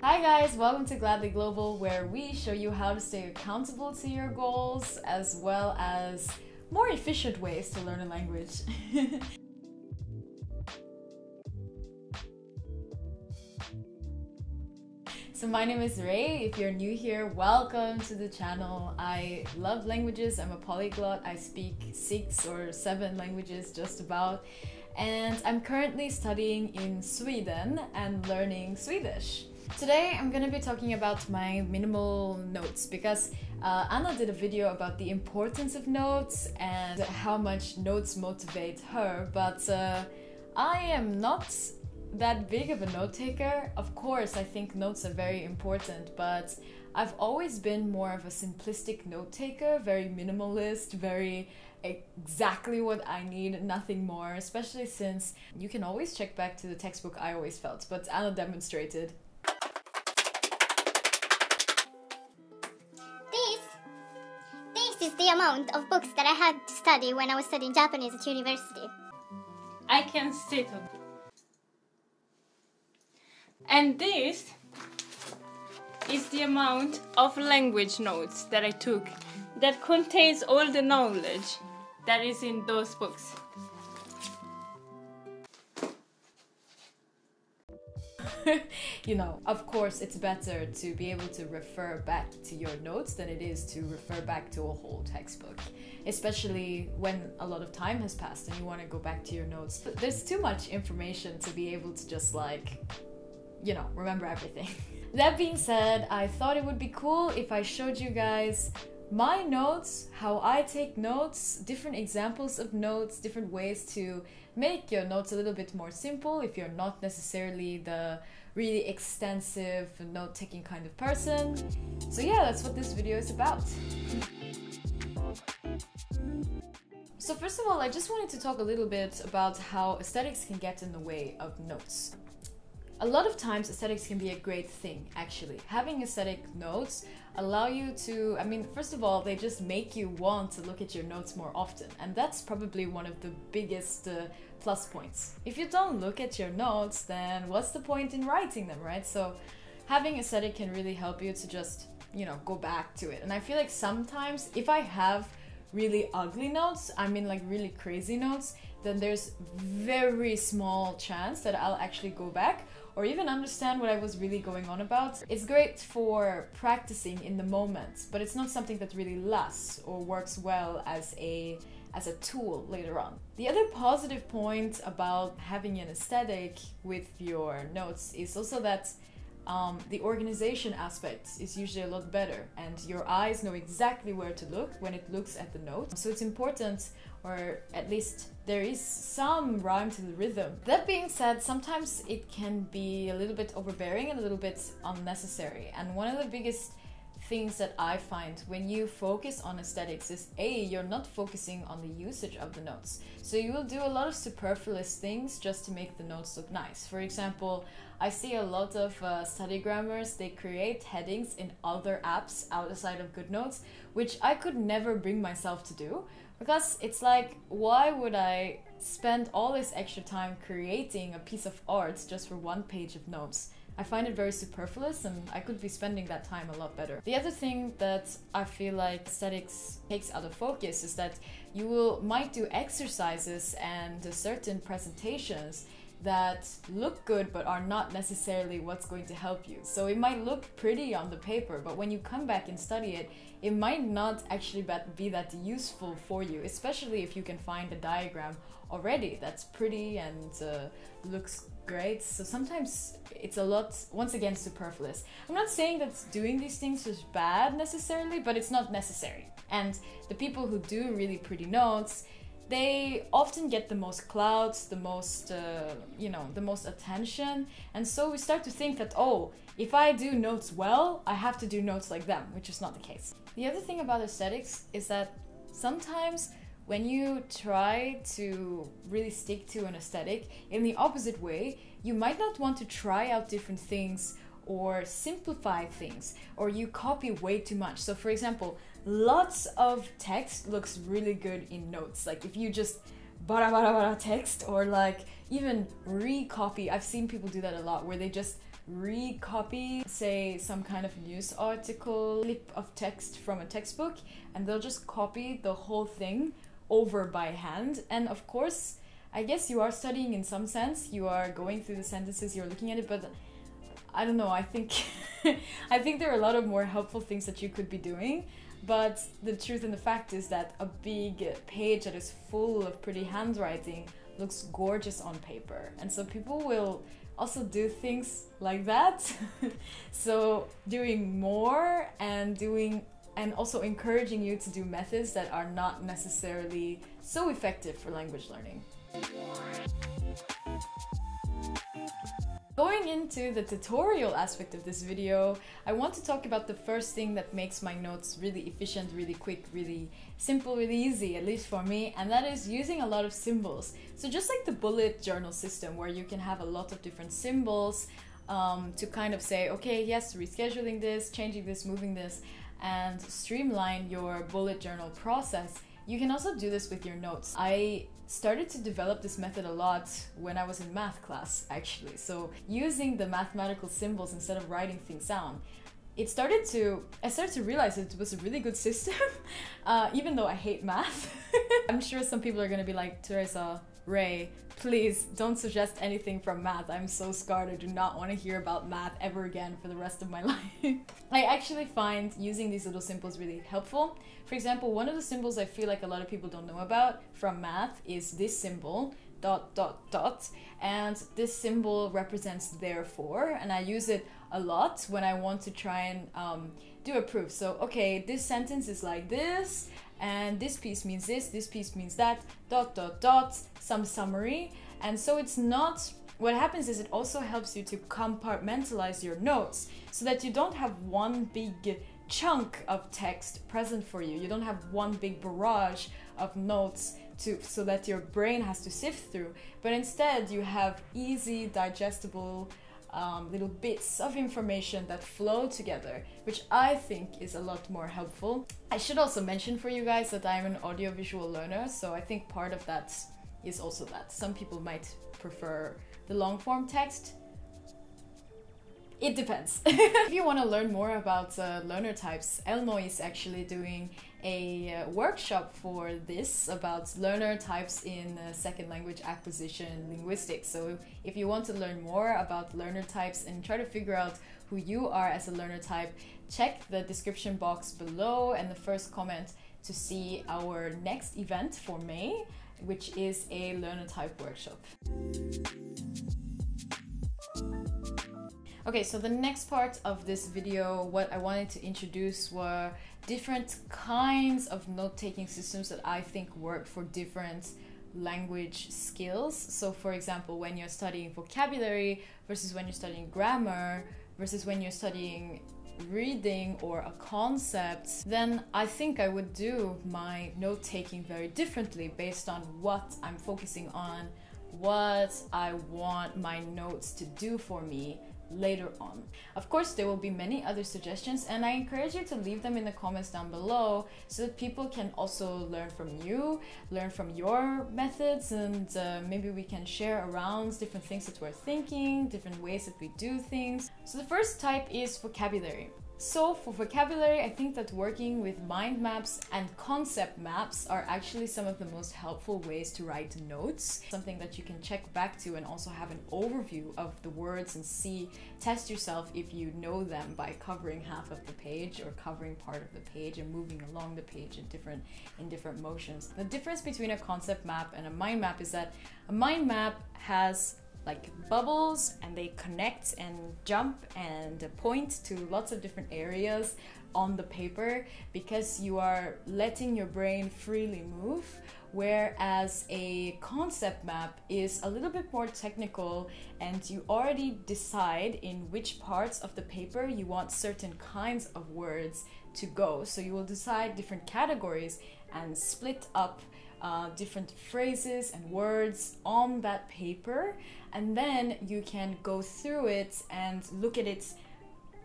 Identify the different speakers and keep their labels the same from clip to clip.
Speaker 1: Hi guys, welcome to Gladly Global, where we show you how to stay accountable to your goals as well as more efficient ways to learn a language. So my name is Ray. If you're new here, welcome to the channel. I love languages. I'm a polyglot. I speak 6 or 7 languages just about. And I'm currently studying in Sweden and learning Swedish. Today I'm going to be talking about my minimal notes because Anna did a video about the importance of notes and how much notes motivate her, but I am not that big of a note taker. Of course, I think notes are very important, but I've always been more of a simplistic note taker, very minimalist, very exactly what I need, nothing more, especially since you can always check back to the textbook I always felt, but Anna demonstrated.
Speaker 2: This is the amount of books that I had to study when I was studying Japanese at university.
Speaker 3: I can sit on. And this is the amount of language notes that I took that contains all the knowledge that is in those books.
Speaker 1: You know, of course it's better to be able to refer back to your notes than it is to refer back to a whole textbook, especially when a lot of time has passed and you want to go back to your notes. But there's too much information to be able to just remember everything. That being said, I thought it would be cool if I showed you guys my notes, how I take notes, different examples of notes, different ways to make your notes a little bit more simple if you're not necessarily the really extensive note-taking kind of person. So yeah, that's what this video is about. So first of all, I just wanted to talk a little bit about how aesthetics can get in the way of notes. A lot of times aesthetics can be a great thing, actually. Having aesthetic notes allow you to, first of all, they just make you want to look at your notes more often, and that's probably one of the biggest plus points. If you don't look at your notes, then what's the point in writing them, right? So having aesthetic can really help you to just, go back to it. And I feel like sometimes if I have really ugly notes, like really crazy notes, then there's very small chance that I'll actually go back or even understand what I was really going on about. It's great for practicing in the moment, but it's not something that really lasts or works well as a tool later on. The other positive point about having an aesthetic with your notes is also that the organization aspect is usually a lot better and your eyes know exactly where to look when it looks at the note. So it's important, or at least there is some rhyme to the rhythm. That being said, sometimes it can be a little bit overbearing and a little bit unnecessary. And one of the biggest things that I find when you focus on aesthetics is you're not focusing on the usage of the notes. So you will do a lot of superfluous things just to make the notes look nice. For example, I see a lot of Studygrammers, they create headings in other apps outside of GoodNotes, which I could never bring myself to do, because it's like, why would I spend all this extra time creating a piece of art just for one page of notes? I find it very superfluous and I could be spending that time a lot better. The other thing that I feel like aesthetics takes out of focus is that you might do exercises and certain presentations that look good but are not necessarily what's going to help you. So it might look pretty on the paper, but when you come back and study it, it might not actually be that useful for you, especially if you can find a diagram already that's pretty and looks great. So sometimes it's a lot, once again, superfluous. I'm not saying that doing these things is bad necessarily, but it's not necessary. And the people who do really pretty notes, they often get the most clout, the most, the most attention. And so we start to think that, if I do notes well, I have to do notes like them, which is not the case. The other thing about aesthetics is that sometimes when you try to really stick to an aesthetic in the opposite way, you might not want to try out different things or simplify things, or you copy way too much. So for example, lots of text looks really good in notes. Like if you just bara bara bara text, or like even recopy. I've seen people do that a lot, where they just recopy, say, some kind of news article, clip of text from a textbook, and they'll just copy the whole thing over by hand. And of course, I guess you are studying in some sense, you are going through the sentences, you're looking at it, but I don't know, I think I think there are a lot of more helpful things that you could be doing. But the truth and the fact is that a big page that is full of pretty handwriting looks gorgeous on paper, and so people will also do things like that. So doing more and also encouraging you to do methods that are not necessarily so effective for language learning. Going into the tutorial aspect of this video, I want to talk about the first thing that makes my notes really efficient, really quick, really simple, really easy, at least for me, and that is using a lot of symbols. So just like the bullet journal system, where you can have a lot of different symbols to kind of say, okay, yes, rescheduling this, changing this, moving this, and streamline your bullet journal process, you can also do this with your notes. I started to develop this method a lot when I was in math class, actually. So using the mathematical symbols instead of writing things down, I started to realize it was a really good system, even though I hate math. I'm sure some people are gonna be like, Teresa, Ray, please don't suggest anything from math. I'm so scarred. I do not want to hear about math ever again for the rest of my life. I actually find using these little symbols really helpful. For example, one of the symbols I feel like a lot of people don't know about from math is this symbol, ... and this symbol represents therefore, and I use it a lot when I want to try and do a proof. So, okay, this sentence is like this, and this piece means this piece means that, ... some summary. And so it's not, what happens is it also helps you to compartmentalize your notes so that you don't have one big chunk of text present for you. You don't have one big barrage of notes so that your brain has to sift through, but instead you have easy, digestible little bits of information that flow together, which I think is a lot more helpful. I should also mention for you guys that I'm an audiovisual learner, so I think part of that is also that. Some people might prefer the long form text. It depends. If you want to learn more about learner types, Elmo is actually doing a workshop for this about learner types in second language acquisition linguistics. So if you want to learn more about learner types and try to figure out who you are as a learner type, check the description box below and the first comment to see our next event for May, which is a learner type workshop. Okay, so the next part of this video, what I wanted to introduce were different kinds of note-taking systems that I think work for different language skills. So for example, when you're studying vocabulary versus when you're studying grammar versus when you're studying reading or a concept, then I think I would do my note-taking very differently based on what I'm focusing on, what I want my notes to do for me later on. Of course, there will be many other suggestions, and I encourage you to leave them in the comments down below so that people can also learn from you, learn from your methods, and maybe we can share around different things that we're thinking, different ways that we do things. So the first type is vocabulary. So for vocabulary, I think that working with mind maps and concept maps are actually some of the most helpful ways to write notes. Something that you can check back to and also have an overview of the words and test yourself if you know them by covering half of the page or covering part of the page and moving along the page in different motions. The difference between a concept map and a mind map is that a mind map has like bubbles, and they connect and jump and point to lots of different areas on the paper because you are letting your brain freely move, whereas a concept map is a little bit more technical and you already decide in which parts of the paper you want certain kinds of words to go. So you will decide different categories and split up different phrases and words on that paper, and then you can go through it and look at it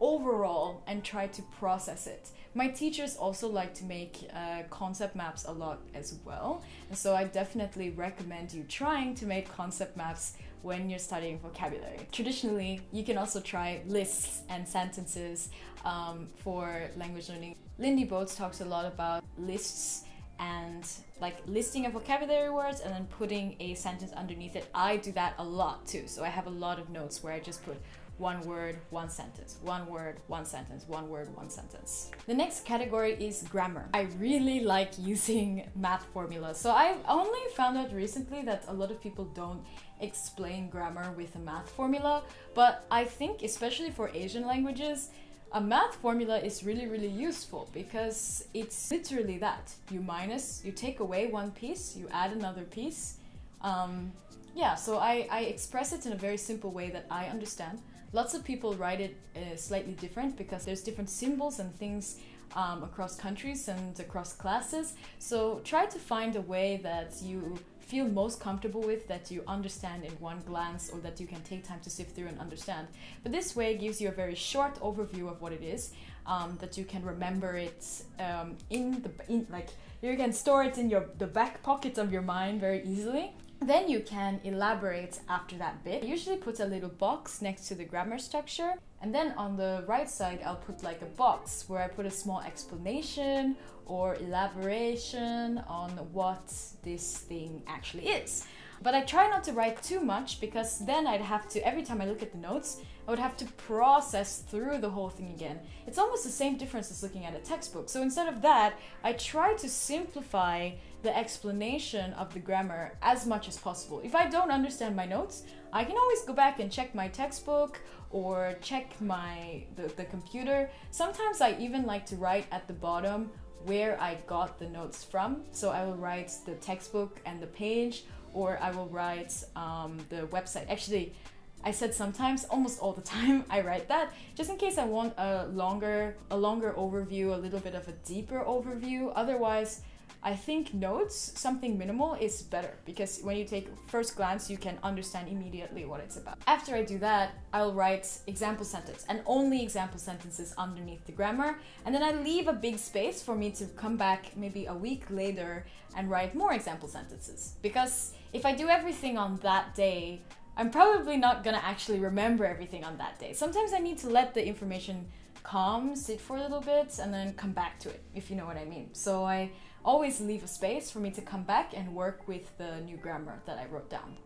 Speaker 1: overall and try to process it. My teachers also like to make concept maps a lot as well, and so I definitely recommend you trying to make concept maps when you're studying vocabulary. Traditionally, you can also try lists and sentences for language learning. Lindy Bothes talks a lot about lists and like listing a vocabulary words and then putting a sentence underneath it. I do that a lot too, so I have a lot of notes where I just put one word, one sentence, one word, one sentence, one word, one sentence. The next category is grammar. I really like using math formulas. So I only found out recently that a lot of people don't explain grammar with a math formula, but I think especially for Asian languages, a math formula is really useful because it's literally that. You take away one piece, you add another piece. Yeah, so I express it in a very simple way that I understand. Lots of people write it slightly different because there's different symbols and things across countries and across classes. So try to find a way that you feel most comfortable with, that you understand in one glance, or that you can take time to sift through and understand. But this way gives you a very short overview of what it is, that you can remember it like you can store it in the back pocket of your mind very easily. Then you can elaborate after that bit. I usually put a little box next to the grammar structure, and then on the right side I'll put like a box where I put a small explanation or elaboration on what this thing actually is. But I try not to write too much because then I'd have to, every time I look at the notes, I would have to process through the whole thing again. It's almost the same difference as looking at a textbook. So instead of that, I try to simplify the explanation of the grammar as much as possible. If I don't understand my notes, I can always go back and check my textbook or check the computer. Sometimes I even like to write at the bottom where I got the notes from. So I will write the textbook and the page, or I will write the website. Actually, I said sometimes, almost all the time, I write that just in case I want a longer overview, a little bit of a deeper overview. Otherwise, I think notes, something minimal, is better because when you take first glance, you can understand immediately what it's about. After I do that, I'll write example sentence and only example sentences underneath the grammar. And then I leave a big space for me to come back maybe a week later and write more example sentences. Because if I do everything on that day, I'm probably not gonna actually remember everything on that day. Sometimes I need to let the information sit for a little bit and then come back to it, if you know what I mean. So I always leave a space for me to come back and work with the new grammar that I wrote down.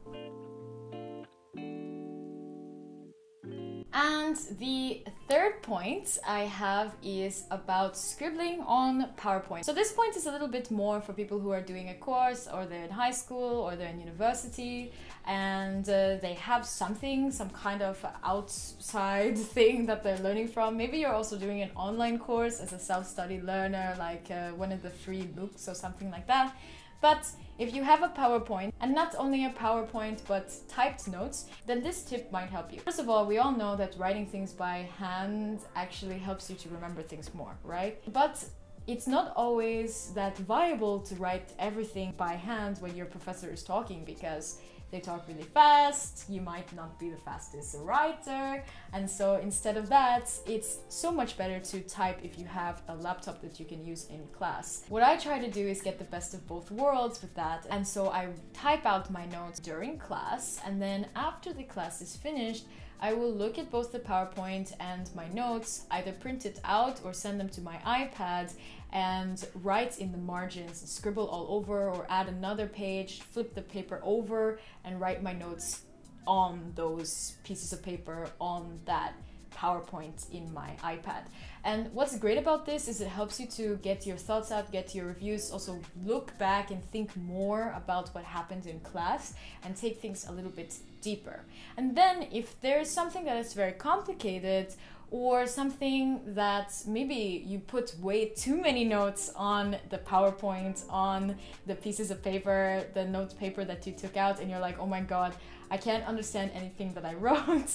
Speaker 1: And the third point I have is about scribbling on PowerPoint. So this point is a little bit more for people who are doing a course, or they're in high school, or they're in university, and they have some kind of outside thing that they're learning from. Maybe you're also doing an online course as a self-study learner, like one of the free books or something like that. But if you have a PowerPoint, and not only a PowerPoint but typed notes, then this tip might help you. First of all, we all know that writing things by hand actually helps you to remember things more, right? But it's not always that viable to write everything by hand when your professor is talking, because they talk really fast, you might not be the fastest writer, and so instead of that, it's so much better to type if you have a laptop that you can use in class. What I try to do is get the best of both worlds with that, and so I type out my notes during class, and then after the class is finished, I will look at both the PowerPoint and my notes, either print it out or send them to my iPad and write in the margins, scribble all over, or add another page, flip the paper over and write my notes on those pieces of paper on that PowerPoint in my iPad. And what's great about this is it helps you to get your thoughts out, get your reviews, also look back and think more about what happened in class and take things a little bit deeper. And then if there's something that is very complicated, or something that maybe you put way too many notes on the PowerPoint, on the pieces of paper, the notes paper that you took out, and you're like, oh my god, I can't understand anything that I wrote,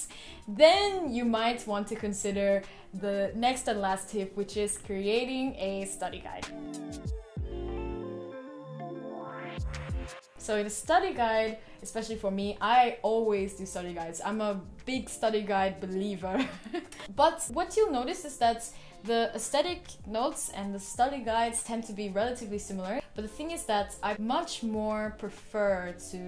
Speaker 1: then you might want to consider the next and last tip, which is creating a study guide. So in a study guide, especially for me, I always do study guides. I'm a big study guide believer. But what you'll notice is that the aesthetic notes and the study guides tend to be relatively similar, but the thing is that I much more prefer to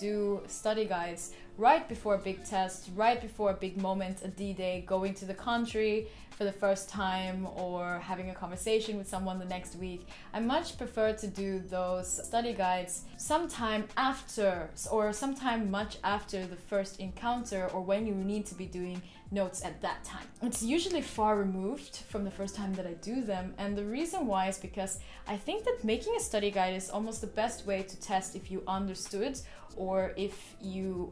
Speaker 1: do study guides right before a big test, right before a big moment, a D-Day, going to the country for the first time, or having a conversation with someone the next week. I much prefer to do those study guides sometime after, or sometime much after the first encounter, or when you need to be doing notes at that time. It's usually far removed from the first time that I do them, and the reason why is because I think that making a study guide is almost the best way to test if you understood, or if you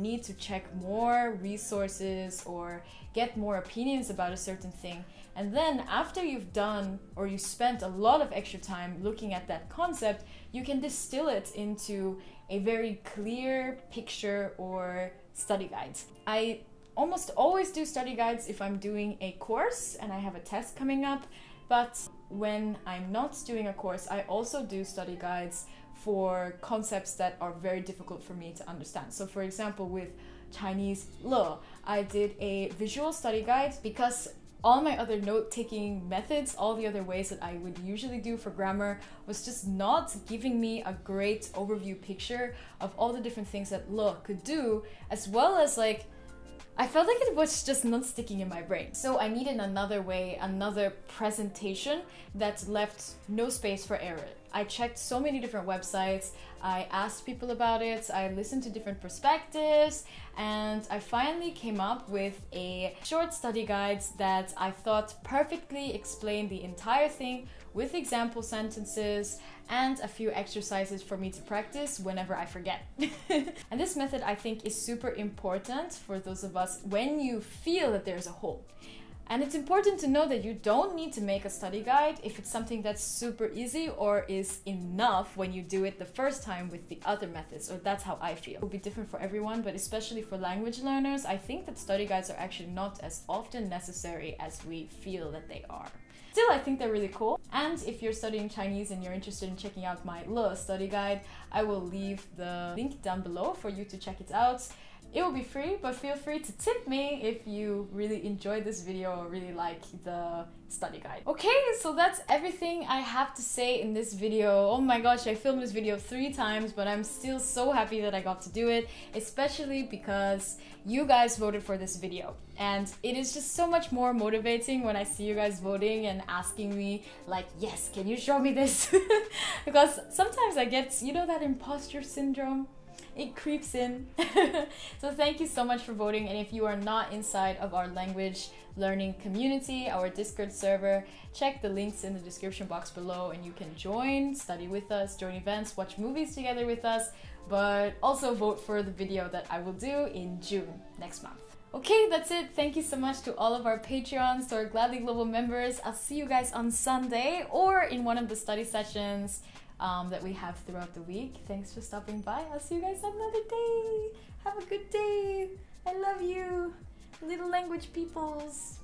Speaker 1: need to check more resources or get more opinions about a certain thing. And then after you've done, or you spent a lot of extra time looking at that concept, you can distill it into a very clear picture or study guide. I almost always do study guides if I'm doing a course and I have a test coming up, but when I'm not doing a course, I also do study guides for concepts that are very difficult for me to understand. So for example, with Chinese 𝕚, I did a visual study guide because all my other note-taking methods, all the other ways that I would usually do for grammar, was just not giving me a great overview picture of all the different things that 𝕚 could do, as well as like I felt like it was just not sticking in my brain. So I needed another way, another presentation that left no space for error. I checked so many different websites, I asked people about it, I listened to different perspectives, and I finally came up with a short study guide that I thought perfectly explained the entire thing with example sentences and a few exercises for me to practice whenever I forget. And this method I think is super important for those of us when you feel that there's a hole. And it's important to know that you don't need to make a study guide if it's something that's super easy or is enough when you do it the first time with the other methods, or that's how I feel. It will be different for everyone, but especially for language learners, I think that study guides are actually not as often necessary as we feel that they are. Still, I think they're really cool. And if you're studying Chinese and you're interested in checking out my 𝕚 study guide, I will leave the link down below for you to check it out. It will be free, but feel free to tip me if you really enjoyed this video or really like the study guide. Okay, so that's everything I have to say in this video. Oh my gosh, I filmed this video 3 times, but I'm still so happy that I got to do it, especially because you guys voted for this video. And it is just so much more motivating when I see you guys voting and asking me like, yes, can you show me this? Because sometimes I get, you know, that imposter syndrome. It creeps in. So thank you so much for voting, and if you are not inside of our language learning community, our Discord server, check the links in the description box below and you can join, study with us, join events, watch movies together with us, but also vote for the video that I will do in June next month. Okay, that's it. Thank you so much to all of our Patreons, to our Gladly Global members. I'll see you guys on Sunday or in one of the study sessions that we have throughout the week. Thanks for stopping by. I'll see you guys another day. Have a good day. I love you, little language peoples.